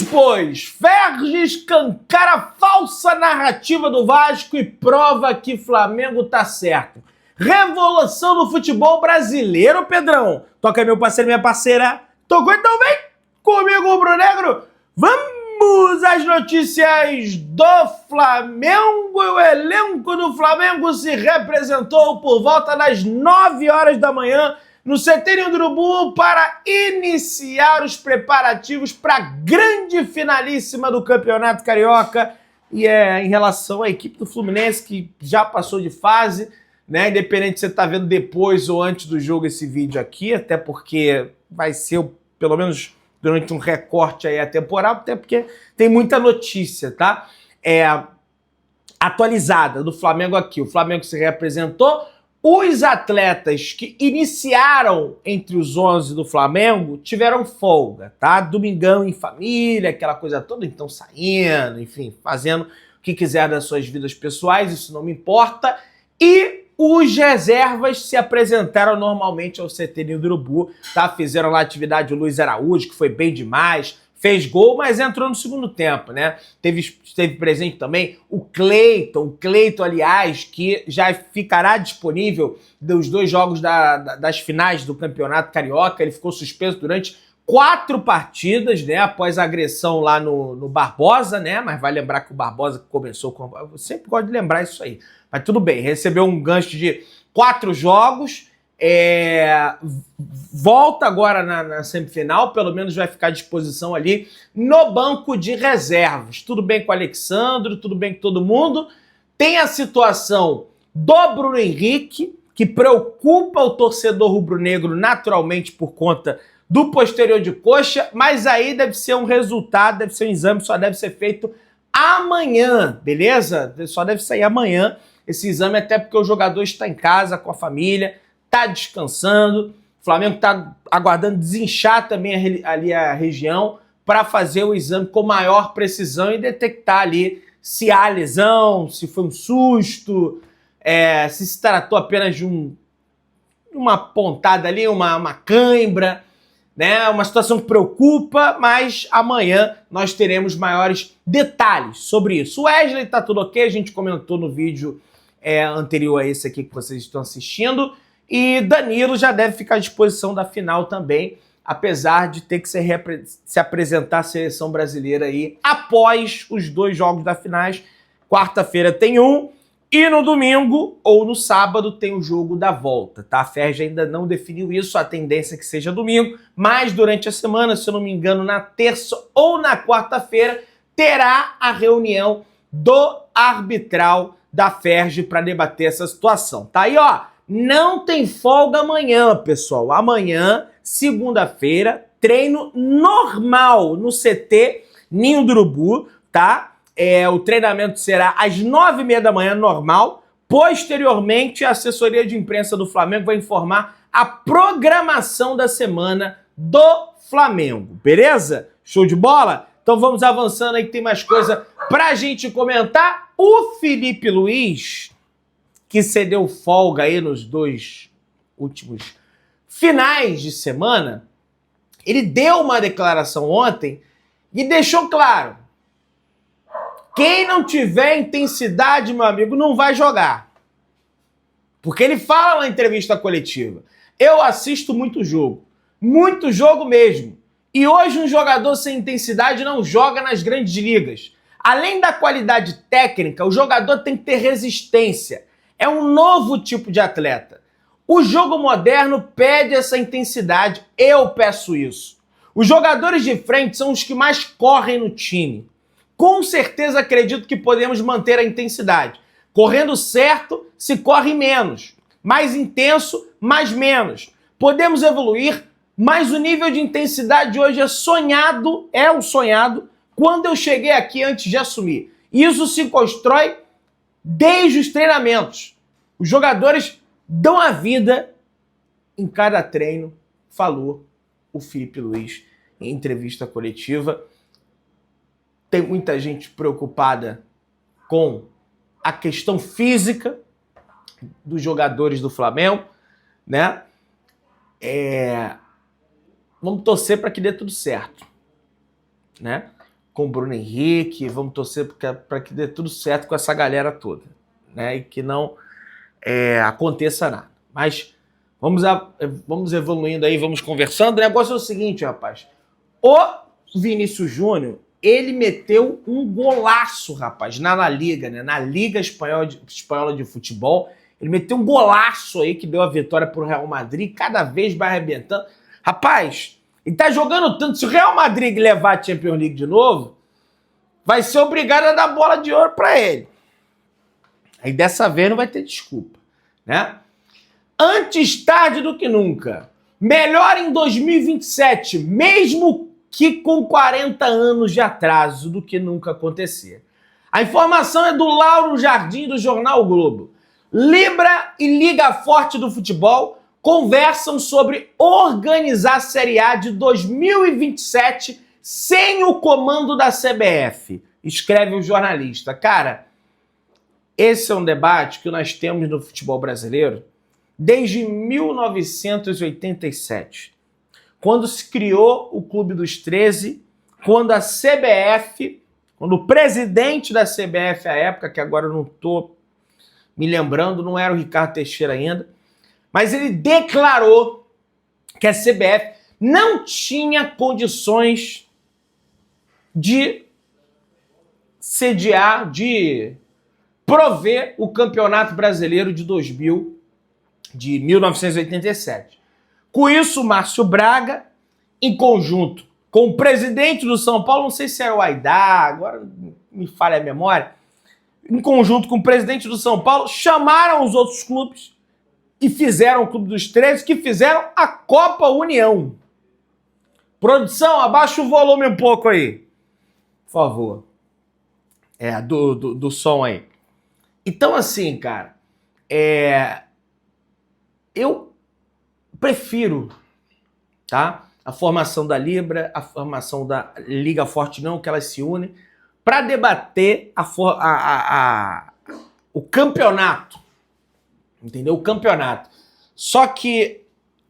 Pois, Ferge escancara a falsa narrativa do Vasco e prova que Flamengo tá certo. Revolução no futebol brasileiro, Pedrão. Toca aí, meu parceiro, minha parceira. Tocou então, vem comigo, rubro-negro. Vamos às notícias do Flamengo. O elenco do Flamengo se representou por volta das 9 horas da manhã no CT do Urubu para iniciar os preparativos para a grande finalíssima do Campeonato Carioca. E em relação à equipe do Fluminense, que já passou de fase, né? Independente se você está vendo depois ou antes do jogo esse vídeo aqui, até porque vai ser, pelo menos durante um recorte aí atemporal, até porque tem muita notícia, tá? Atualizada do Flamengo aqui. O Flamengo se representou. Os atletas que iniciaram entre os 11 do Flamengo tiveram folga, tá? Domingão em família, aquela coisa toda, então saindo, enfim, fazendo o que quiser das suas vidas pessoais, isso não me importa. E os reservas se apresentaram normalmente ao CT do Urubu, tá? Fizeram lá a atividade o Luiz Araújo, que foi bem demais, fez gol, mas entrou no segundo tempo, né? Esteve presente também o Cleiton, aliás, que já ficará disponível dos 2 jogos das finais do Campeonato Carioca. Ele ficou suspenso durante 4 partidas, né? Após a agressão lá no Barbosa, né? Mas vai lembrar que o Barbosa começou com... Eu sempre gosto de lembrar isso aí. Mas tudo bem, recebeu um gancho de 4 jogos, volta agora na semifinal, pelo menos vai ficar à disposição ali no banco de reservas. Tudo bem com o Alexandre, tudo bem com todo mundo. Tem a situação do Bruno Henrique, que preocupa o torcedor rubro-negro naturalmente por conta do posterior de coxa, mas aí deve ser um resultado, deve ser um exame, só deve ser feito amanhã, beleza? Só deve sair amanhã esse exame, até porque o jogador está em casa com a família, está descansando. O Flamengo está aguardando desinchar também ali a região para fazer o exame com maior precisão e detectar ali se há lesão, se foi um susto, se tratou apenas de uma pontada ali, uma cãibra, né? Uma situação que preocupa, mas amanhã nós teremos maiores detalhes sobre isso. O Wesley tá tudo ok, a gente comentou no vídeo anterior a esse aqui que vocês estão assistindo. E Danilo já deve ficar à disposição da final também, apesar de ter que se apresentar à seleção brasileira aí após os 2 jogos da finais. Quarta-feira tem um e no domingo ou no sábado tem o jogo da volta, tá? A Ferge ainda não definiu isso, a tendência é que seja domingo, mas durante a semana, se eu não me engano, na terça ou na quarta-feira, terá a reunião do arbitral da Ferge para debater essa situação. Tá aí, ó. Não tem folga amanhã, pessoal. Amanhã, segunda-feira, treino normal no CT Ninho do Urubu, tá? O treinamento será às 9h30 da manhã, normal. Posteriormente, a assessoria de imprensa do Flamengo vai informar a programação da semana do Flamengo, beleza? Show de bola? Então vamos avançando aí que tem mais coisa pra gente comentar. O Felipe Luiz, que cedeu folga aí nos 2 últimos finais de semana, ele deu uma declaração ontem e deixou claro: quem não tiver intensidade, meu amigo, não vai jogar. Porque ele fala na entrevista coletiva: eu assisto muito jogo mesmo. E hoje um jogador sem intensidade não joga nas grandes ligas. Além da qualidade técnica, o jogador tem que ter resistência. É um novo tipo de atleta. O jogo moderno pede essa intensidade, eu peço isso. Os jogadores de frente são os que mais correm no time. Com certeza acredito que podemos manter a intensidade. Correndo certo, se corre menos. Mais intenso, mais menos. Podemos evoluir, mas o nível de intensidade hoje é sonhado quando eu cheguei aqui antes de assumir. Isso se constrói desde os treinamentos. Os jogadores dão a vida em cada treino, falou o Felipe Luiz em entrevista coletiva. Tem muita gente preocupada com a questão física dos jogadores do Flamengo, né? Vamos torcer para que dê tudo certo, né? com o Bruno Henrique, vamos torcer para que dê tudo certo com essa galera toda, né? E que não aconteça nada. Mas vamos evoluindo aí, vamos conversando. O negócio é o seguinte, rapaz. O Vinícius Júnior, ele meteu um golaço, rapaz, na La Liga, né? Na Liga Espanhola de Futebol. Ele meteu um golaço aí que deu a vitória pro Real Madrid, cada vez vai arrebentando. Rapaz, ele tá jogando tanto. Se o Real Madrid levar a Champions League de novo, vai ser obrigado a dar bola de ouro para ele. Aí dessa vez não vai ter desculpa, né? Antes tarde do que nunca. Melhor em 2027, mesmo que com 40 anos de atraso, do que nunca acontecer. A informação é do Lauro Jardim, do Jornal o Globo. Libra e Liga Forte do Futebol conversam sobre organizar a Série A de 2027 sem o comando da CBF, escreve o jornalista. Cara, esse é um debate que nós temos no futebol brasileiro desde 1987, quando se criou o Clube dos 13, quando a CBF, quando o presidente da CBF à época, que agora eu não estou me lembrando, não era o Ricardo Teixeira ainda, mas ele declarou que a CBF não tinha condições de sediar, de prover o Campeonato Brasileiro de 1987. Com isso, Márcio Braga, em conjunto com o presidente do São Paulo, não sei se era o Aidar, agora me falha a memória, em conjunto com o presidente do São Paulo, chamaram os outros clubes e fizeram o Clube dos 13, que fizeram a Copa União. Produção, abaixa o volume um pouco aí, por favor. Do som aí. Então, assim, cara, eu prefiro, tá? A formação da Libra, a formação da Liga Forte não, que elas se unem, para debater o campeonato. Entendeu? O campeonato. Só que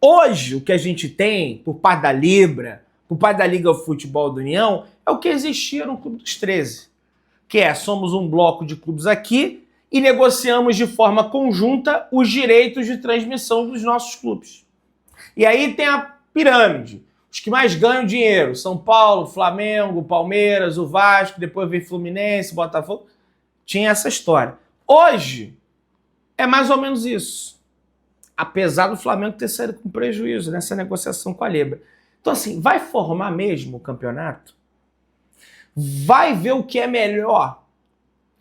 hoje o que a gente tem, por parte da Libra, por parte da Liga Futebol da União, é o que existia no Clube dos 13. Que somos um bloco de clubes aqui e negociamos de forma conjunta os direitos de transmissão dos nossos clubes. E aí tem a pirâmide. Os que mais ganham dinheiro, São Paulo, Flamengo, Palmeiras, o Vasco, depois vem Fluminense, Botafogo. Tinha essa história. Hoje é mais ou menos isso. Apesar do Flamengo ter saído com prejuízo nessa negociação com a Libra. Então assim, vai formar mesmo o campeonato? Vai ver o que é melhor?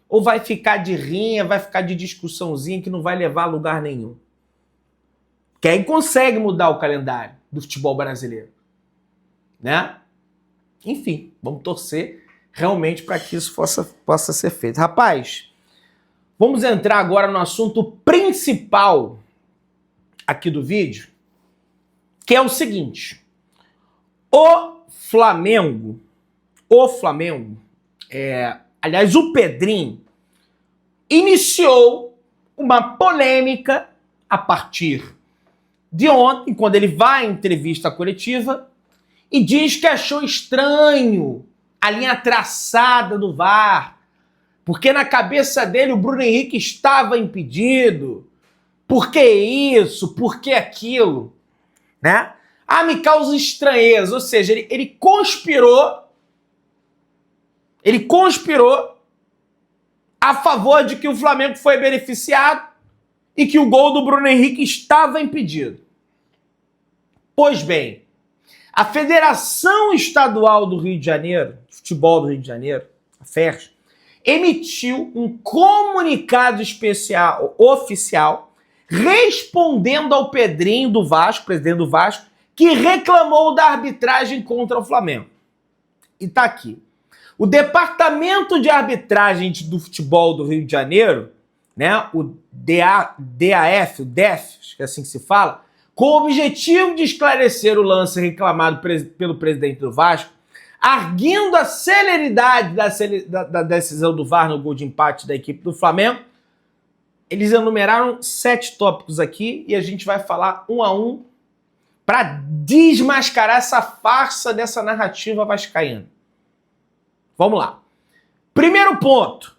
Ou vai ficar de rinha, vai ficar de discussãozinha que não vai levar a lugar nenhum? Quem consegue mudar o calendário do futebol brasileiro, né? Enfim, vamos torcer realmente para que isso possa ser feito. Rapaz, vamos entrar agora no assunto principal aqui do vídeo, que é o seguinte. O Flamengo, aliás, o Pedrinho, iniciou uma polêmica a partir de ontem, quando ele vai em entrevista coletiva e diz que achou estranho a linha traçada do VAR, porque na cabeça dele o Bruno Henrique estava impedido. Por que isso? Por que aquilo? Né? Me causa estranheza, ou seja, ele conspirou a favor de que o Flamengo foi beneficiado e que o gol do Bruno Henrique estava impedido. Pois bem, a Federação Estadual do Rio de Janeiro, de Futebol do Rio de Janeiro, a FERJ, emitiu um comunicado oficial, respondendo ao Pedrinho do Vasco, presidente do Vasco, que reclamou da arbitragem contra o Flamengo. E tá aqui. O Departamento de Arbitragem do Futebol do Rio de Janeiro, né, o DAF, o DEF, acho que é assim que se fala, com o objetivo de esclarecer o lance reclamado pelo presidente do Vasco, arguindo a celeridade da decisão do VAR no gol de empate da equipe do Flamengo, eles enumeraram 7 tópicos aqui e a gente vai falar um a um para desmascarar essa farsa dessa narrativa vascaína. Vamos lá. Primeiro ponto.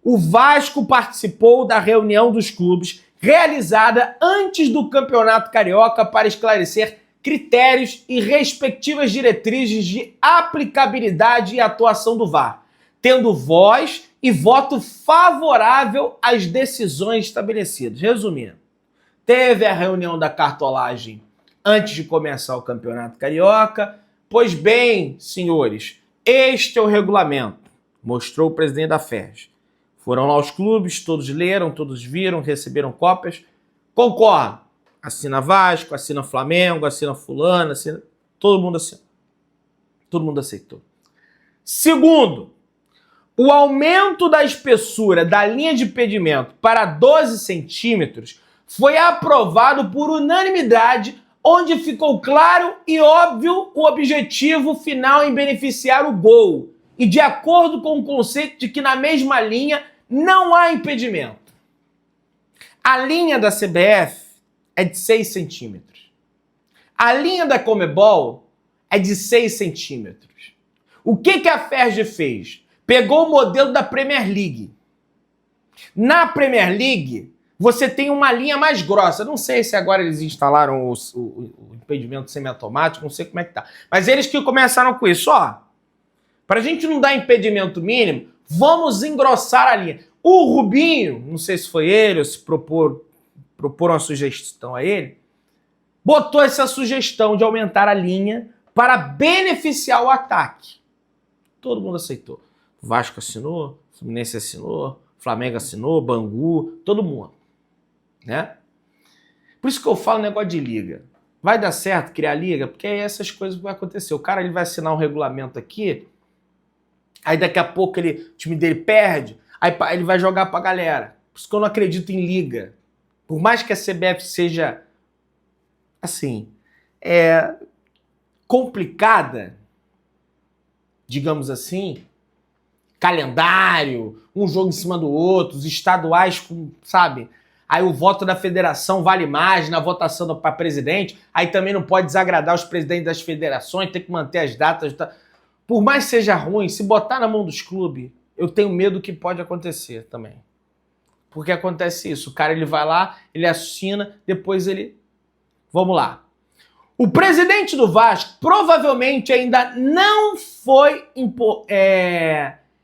O Vasco participou da reunião dos clubes realizada antes do Campeonato Carioca para esclarecer critérios e respectivas diretrizes de aplicabilidade e atuação do VAR, tendo voz e voto favorável às decisões estabelecidas. Resumindo, teve a reunião da cartolagem antes de começar o Campeonato Carioca. Pois bem, senhores, este é o regulamento, mostrou o presidente da FERJ. Foram lá os clubes, todos leram, todos viram, receberam cópias. Concordo. Assina Vasco, assina Flamengo, assina fulano, assina... Todo mundo assina. Todo mundo aceitou. Segundo, o aumento da espessura da linha de impedimento para 12 centímetros foi aprovado por unanimidade, onde ficou claro e óbvio o objetivo final em beneficiar o gol, e de acordo com o conceito de que na mesma linha não há impedimento. A linha da CBF é de 6 centímetros. A linha da Conmebol é de 6 centímetros. O que a FERJ fez? Pegou o modelo da Premier League. Na Premier League, você tem uma linha mais grossa. Não sei se agora eles instalaram o impedimento semiautomático, não sei como é que tá. Mas eles que começaram com isso, ó. Pra gente não dar impedimento mínimo, vamos engrossar a linha. O Rubinho, não sei se foi ele ou se propor uma sugestão a ele, botou essa sugestão de aumentar a linha para beneficiar o ataque. Todo mundo aceitou. O Vasco assinou, o Fluminense assinou, o Flamengo assinou, Bangu, todo mundo. Né? Por isso que eu falo negócio de liga. Vai dar certo criar liga? Porque aí essas coisas vão acontecer. O cara ele vai assinar um regulamento aqui, aí daqui a pouco o time dele perde, aí ele vai jogar pra galera. Por isso que eu não acredito em liga. Por mais que a CBF seja, assim, complicada, digamos assim, calendário, um jogo em cima do outro, os estaduais, sabe? Aí o voto da federação vale mais na votação para presidente, aí também não pode desagradar os presidentes das federações, tem que manter as datas. Por mais que seja ruim, se botar na mão dos clubes, eu tenho medo que pode acontecer também. Porque acontece isso, o cara ele vai lá, ele assina, depois ele... Vamos lá. O presidente do Vasco provavelmente ainda não foi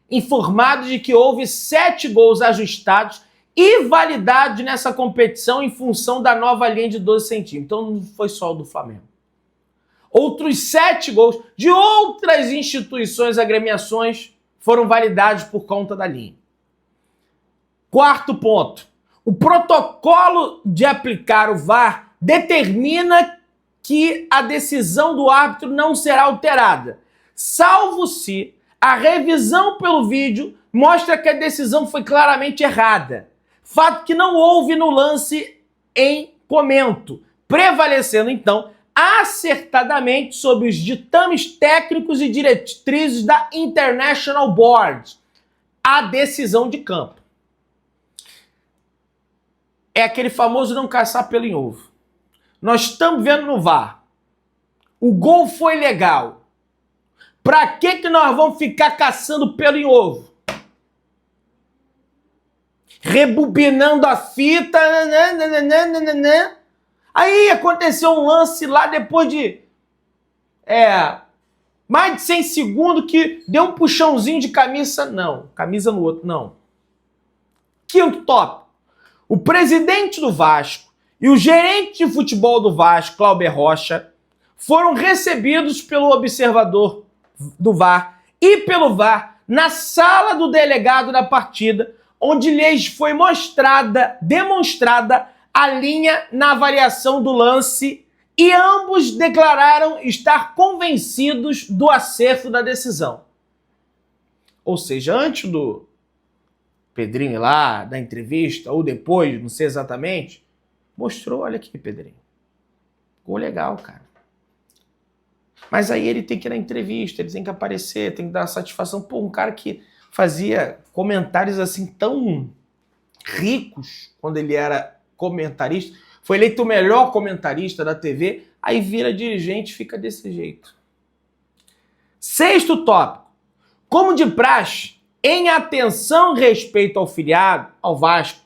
informado de que houve 7 gols ajustados e validados nessa competição em função da nova linha de 12 centímetros. Então não foi só o do Flamengo. Outros 7 gols de outras instituições, agremiações, foram validados por conta da linha. Quarto ponto. O protocolo de aplicar o VAR determina que a decisão do árbitro não será alterada, salvo se a revisão pelo vídeo mostra que a decisão foi claramente errada. Fato que não houve no lance em comento, prevalecendo então acertadamente sobre os ditames técnicos e diretrizes da International Board, a decisão de campo. É aquele famoso não caçar pelo em ovo. Nós estamos vendo no VAR. O gol foi legal. Pra que nós vamos ficar caçando pelo em ovo? Rebobinando a fita. Aí aconteceu um lance lá depois de mais de 100 segundos que deu um puxãozinho de camisa. Não, camisa no outro, não. Quinto tópico. O presidente do Vasco e o gerente de futebol do Vasco, Cláudio Rocha, foram recebidos pelo observador do VAR e pelo VAR na sala do delegado da partida, onde lhes foi demonstrada a linha na avaliação do lance e ambos declararam estar convencidos do acerto da decisão. Ou seja, antes do Pedrinho lá, da entrevista, ou depois, não sei exatamente, mostrou, olha aqui, Pedrinho. Ficou legal, cara. Mas aí ele tem que ir na entrevista, ele tem que aparecer, tem que dar satisfação. Pô, um cara que fazia comentários assim tão ricos quando ele era comentarista, foi eleito o melhor comentarista da TV, aí vira dirigente e fica desse jeito. Sexto tópico. Como de praxe, em atenção e respeito ao filiado, ao Vasco,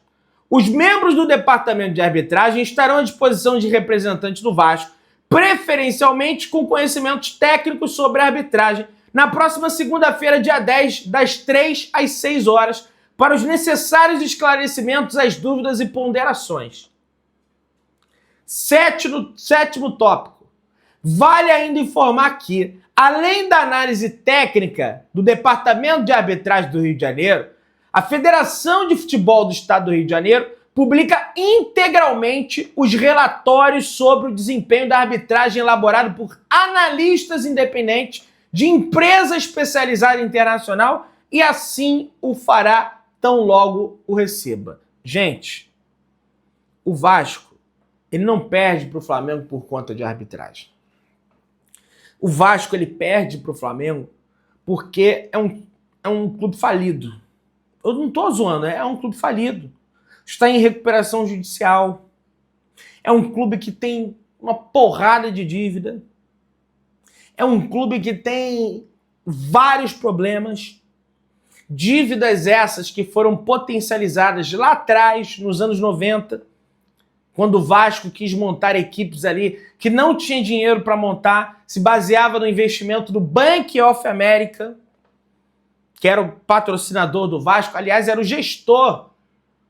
os membros do departamento de arbitragem estarão à disposição de representantes do Vasco, preferencialmente com conhecimentos técnicos sobre a arbitragem, na próxima segunda-feira, dia 10, das 3 às 6 horas, para os necessários esclarecimentos, as dúvidas e ponderações. Sétimo tópico. Vale ainda informar que, além da análise técnica do Departamento de Arbitragem do Rio de Janeiro, a Federação de Futebol do Estado do Rio de Janeiro publica integralmente os relatórios sobre o desempenho da arbitragem elaborado por analistas independentes de empresa especializada internacional e assim o fará tão logo o receba. Gente, o Vasco, ele não perde para o Flamengo por conta de arbitragem. O Vasco, ele perde para o Flamengo porque é um clube falido. Eu não estou zoando, é um clube falido. Está em recuperação judicial. É um clube que tem uma porrada de dívida. É um clube que tem vários problemas. Dívidas essas que foram potencializadas lá atrás, nos anos 90, quando o Vasco quis montar equipes ali que não tinha dinheiro para montar, se baseava no investimento do Bank of America, que era o patrocinador do Vasco, aliás, era o gestor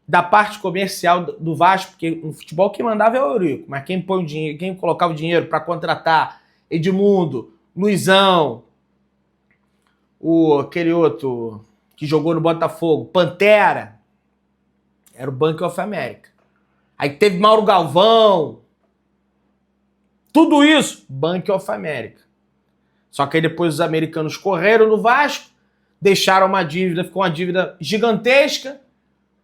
da parte comercial do Vasco, porque no futebol quem mandava é o Eurico, mas quem põe o dinheiro, quem colocava o dinheiro para contratar Edmundo, Luizão, aquele outro que jogou no Botafogo, Pantera, era o Bank of America. Aí teve Mauro Galvão, tudo isso, Bank of America. Só que aí depois os americanos correram no Vasco, deixaram uma dívida, ficou uma dívida gigantesca,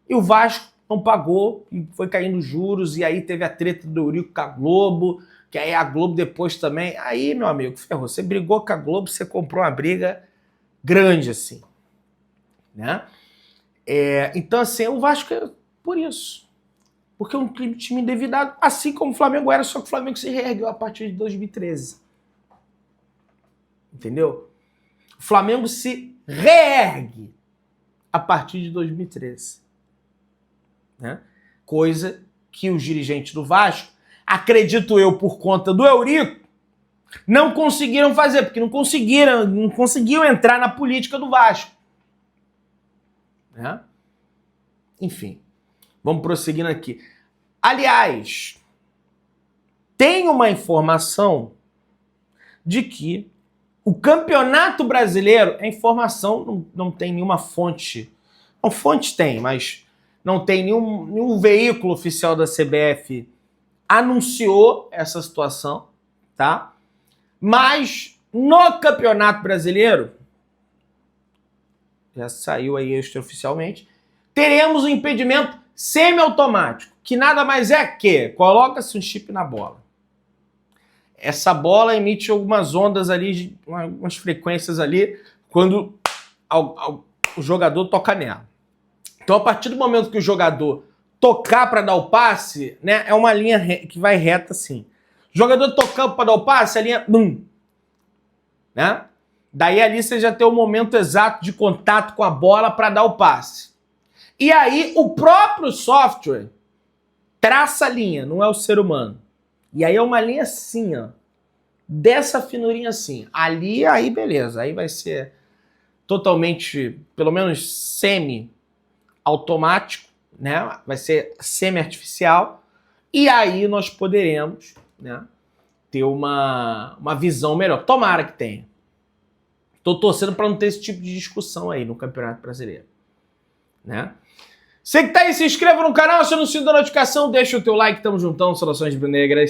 e o Vasco não pagou, e foi caindo juros, e aí teve a treta do Eurico com a Globo, que aí a Globo depois também... Aí, meu amigo, ferrou, você brigou com a Globo, você comprou uma briga grande, assim, né? Então, assim, o Vasco é por isso. Porque é um time endividado, assim como o Flamengo era, só que o Flamengo se reergueu a partir de 2013. Entendeu? O Flamengo se reergue a partir de 2013. Né? Coisa que os dirigentes do Vasco, acredito eu, por conta do Eurico, não conseguiram fazer, porque não conseguiam entrar na política do Vasco. Né? Enfim, vamos prosseguindo aqui. Aliás, tem uma informação de que o Campeonato Brasileiro, a informação não tem nenhuma fonte. Não, fonte tem, mas não tem nenhum veículo oficial da CBF anunciou essa situação, tá? Mas no Campeonato Brasileiro, já saiu aí extraoficialmente, teremos um impedimento semiautomático, que nada mais é que coloca-se um chip na bola. Essa bola emite algumas ondas ali, umas frequências ali, quando o jogador toca nela. Então, a partir do momento que o jogador tocar para dar o passe, né, é uma linha que vai reta assim. O jogador tocando para dar o passe, a linha... Bum, né? Daí ali você já tem o momento exato de contato com a bola para dar o passe. E aí o próprio software traça a linha, não é o ser humano. E aí é uma linha assim, ó. Dessa finurinha assim. Ali, aí beleza. Aí vai ser totalmente, pelo menos semi-automático, né? Vai ser semi-artificial. E aí nós poderemos, né, ter uma visão melhor. Tomara que tenha. Tô torcendo para não ter esse tipo de discussão aí no Campeonato Brasileiro. Né? Você que tá aí, se inscreva no canal, aciona o sininho da notificação, deixa o teu like, tamo juntão, saudações rubro-negras.